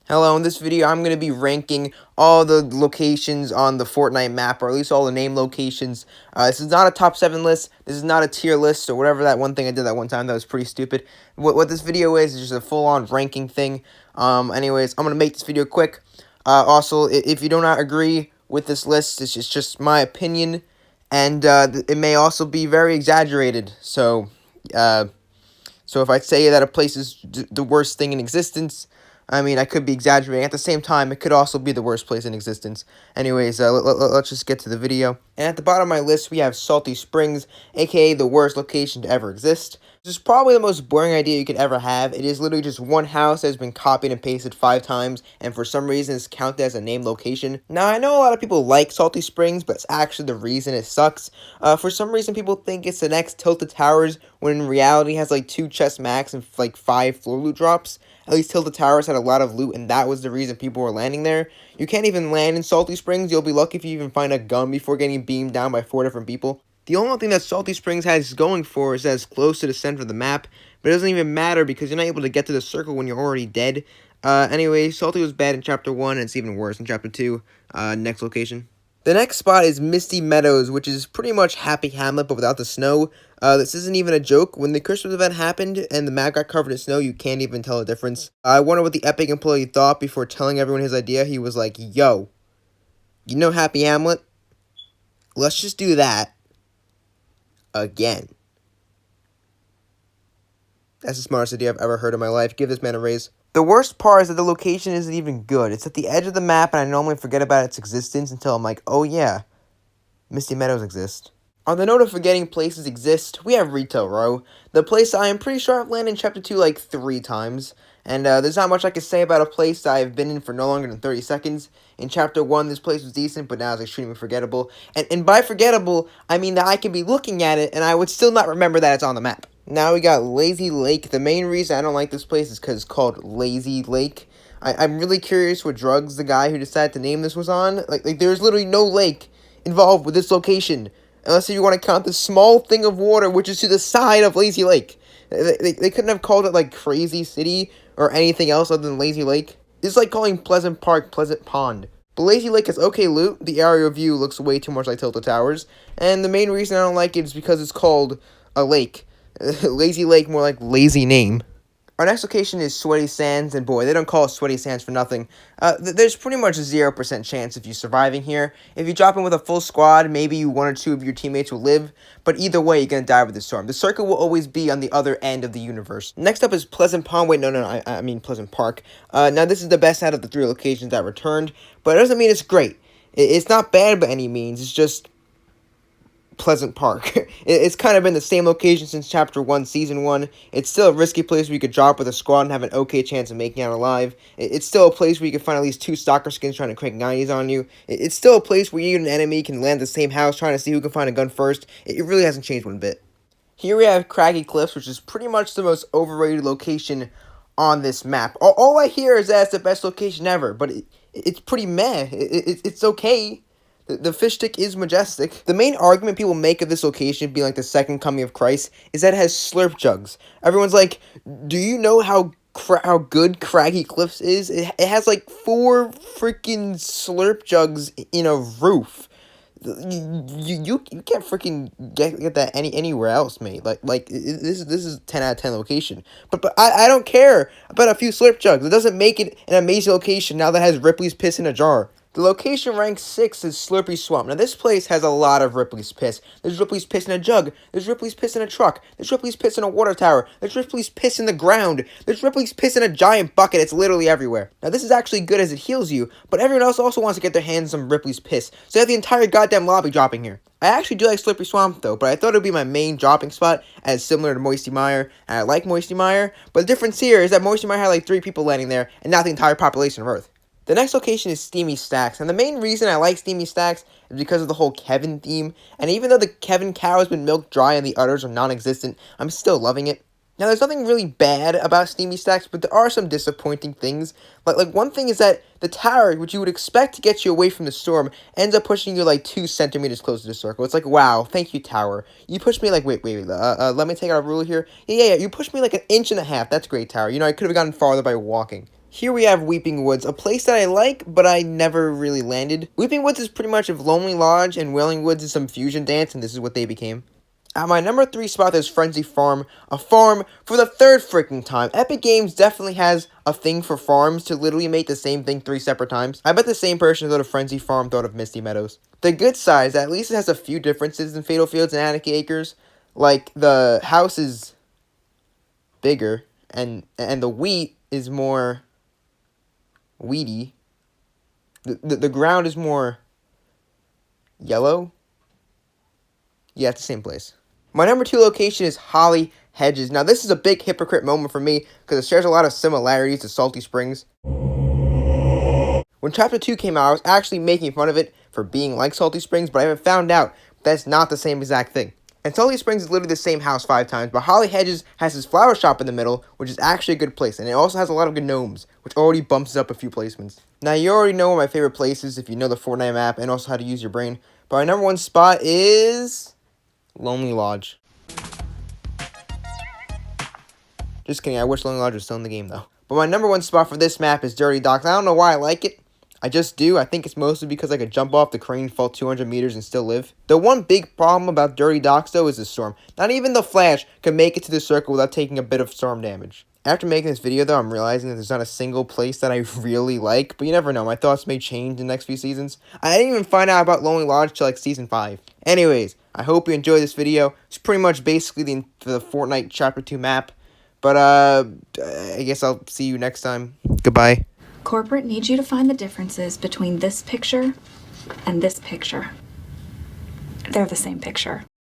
Hello, in this video I'm going to be ranking all the locations on the Fortnite map, or at least all the name locations. This is not a top 7 list, this is not a tier list, or whatever that one thing I did that one time that was pretty stupid. What this video is just a full-on ranking thing. Anyways, I'm going to make this video quick. Also, if you do not agree with this list, it's just my opinion, and it may also be very exaggerated, so if I say that a place is the worst thing in existence, I mean, I could be exaggerating. At the same time, it could also be the worst place in existence. Anyways, let's just get to the video. And at the bottom of my list, we have Salty Springs, aka the worst location to ever exist. This is probably the most boring idea you could ever have. It is literally just one house that has been copied and pasted 5 times, and for some reason it's counted as a named location. Now, I know a lot of people like Salty Springs, but it's actually the reason it sucks. For some reason, people think it's the next Tilted Towers, when in reality it has like 2 chest max and like 5 floor loot drops. At least Tilted Towers had a lot of loot, and that was the reason people were landing there. You can't even land in Salty Springs. You'll be lucky if you even find a gun before getting beamed down by 4 different people. The only thing that Salty Springs has going for is that it's close to the center of the map, but it doesn't even matter because you're not able to get to the circle when you're already dead. Anyway, Salty was bad in Chapter 1, and it's even worse in Chapter 2. Next location. The next spot is Misty Meadows, which is pretty much Happy Hamlet, but without the snow. This isn't even a joke. When the Christmas event happened and the map got covered in snow, you can't even tell the difference. I wonder what the Epic employee thought before telling everyone his idea. He was like, yo, you know Happy Hamlet? Let's just do that again. That's the smartest idea I've ever heard in my life. Give this man a raise. The worst part is that the location isn't even good. It's at the edge of the map, and I normally forget about its existence until I'm like, oh yeah, Misty Meadows exists. On the note of forgetting places exist, we have Retail Row, the place I am pretty sure I've landed in Chapter 2 like 3 times, and there's not much I can say about a place that I've been in for no longer than 30 seconds. In Chapter 1, this place was decent, but now it's extremely forgettable, and by forgettable, I mean that I could be looking at it, and I would still not remember that it's on the map. Now we got Lazy Lake. The main reason I don't like this place is because it's called Lazy Lake. I'm really curious what drugs the guy who decided to name this was on. Like there's literally no lake involved with this location, unless you want to count the small thing of water which is to the side of Lazy Lake. They couldn't have called it like Crazy City or anything else other than Lazy Lake. It's like calling Pleasant Park Pleasant Pond. But Lazy Lake has okay loot, the aerial view looks way too much like Tilted Towers, and the main reason I don't like it is because it's called a lake. Lazy Lake, more like lazy name. Our next location is Sweaty Sands, and boy, they don't call it Sweaty Sands for nothing. There's pretty much a 0% chance of you surviving here. If you drop in with a full squad, maybe 1 or 2 of your teammates will live, but either way, you're gonna die with the storm. The circle will always be on the other end of the universe. Next up is Pleasant Pond. Wait, no, I mean Pleasant Park. Now, this is the best out of the 3 locations that returned, but it doesn't mean it's great. It's not bad by any means, it's just Pleasant Park. It's kind of been the same location since Chapter 1, Season 1. It's still a risky place where you could drop with a squad and have an okay chance of making out alive. It's still a place where you can find at least 2 stalker skins trying to crank 90s on you. It's still a place where you and an enemy can land the same house trying to see who can find a gun first. It really hasn't changed one bit. Here we have Craggy Cliffs, which is pretty much the most overrated location on this map. All I hear is that it's the best location ever, but it's pretty meh. It's okay. The fish stick is majestic. The main argument people make of this location being like the second coming of Christ is that it has slurp jugs. Everyone's like, do you know how good Craggy Cliffs is? It has like 4 freaking slurp jugs in a roof. You can't freaking get that anywhere else, mate. This is 10 out of 10 location. But I don't care about a few slurp jugs. It doesn't make it an amazing location now that it has Ripley's piss in a jar. The location ranked 6 is Slurpy Swamp. Now, this place has a lot of Ripley's piss. There's Ripley's piss in a jug. There's Ripley's piss in a truck. There's Ripley's piss in a water tower. There's Ripley's piss in the ground. There's Ripley's piss in a giant bucket. It's literally everywhere. Now, this is actually good as it heals you, but everyone else also wants to get their hands on some Ripley's piss. So you have the entire goddamn lobby dropping here. I actually do like Slurpy Swamp, though, but I thought it would be my main dropping spot, as similar to Moisty Mire, and I like Moisty Mire, but the difference here is that Moisty Mire had like 3 people landing there, and not the entire population of Earth. The next location is Steamy Stacks, and the main reason I like Steamy Stacks is because of the whole Kevin theme, and even though the Kevin cow has been milked dry and the udders are non-existent, I'm still loving it. Now, there's nothing really bad about Steamy Stacks, but there are some disappointing things. Like one thing is that the tower, which you would expect to get you away from the storm, ends up pushing you like 2 centimeters closer to the circle. It's like, wow, thank you, tower. You pushed me like, wait, let me take out a ruler here. Yeah, you pushed me like 1.5 inches. That's great, tower. You know, I could have gotten farther by walking. Here we have Weeping Woods, a place that I like, but I never really landed. Weeping Woods is pretty much if Lonely Lodge and Wailing Woods is some fusion dance, and this is what they became. At my number 3 spot, there's Frenzy Farm, a farm for the third freaking time. Epic Games definitely has a thing for farms to literally make the same thing 3 separate times. I bet the same person who thought of Frenzy Farm thought of Misty Meadows. The good side is at least it has a few differences in Fatal Fields and Anarchy Acres. Like, the house is bigger, and the wheat is more weedy. The ground is more yellow. Yeah, it's the same place. My number 2 location is Halle, Hedges. Now, this is a big hypocrite moment for me because it shares a lot of similarities to Salty Springs. When Chapter 2 came out, I was actually making fun of it for being like Salty Springs, but I haven't found out that's not the same exact thing. And Salty Springs is literally the same house 5 times, but Halle Hedges has his flower shop in the middle, which is actually a good place, and it also has a lot of good gnomes, which already bumps up a few placements. Now, you already know what my favorite place is if you know the Fortnite map and also how to use your brain, but my number 1 spot is Lonely Lodge. Just kidding, I wish Lonely Lodge was still in the game, though. But my number 1 spot for this map is Dirty Docks. I don't know why I like it. I just do. I think it's mostly because I could jump off the crane, fall 200 meters, and still live. The one big problem about Dirty Docks, though, is the storm. Not even the Flash can make it to the circle without taking a bit of storm damage. After making this video, though, I'm realizing that there's not a single place that I really like, but you never know. My thoughts may change in the next few seasons. I didn't even find out about Lonely Lodge till, like, Season 5. Anyways, I hope you enjoyed this video. It's pretty much basically the Fortnite Chapter 2 map. But, I guess I'll see you next time. Goodbye. Corporate needs you to find the differences between this picture and this picture. They're the same picture.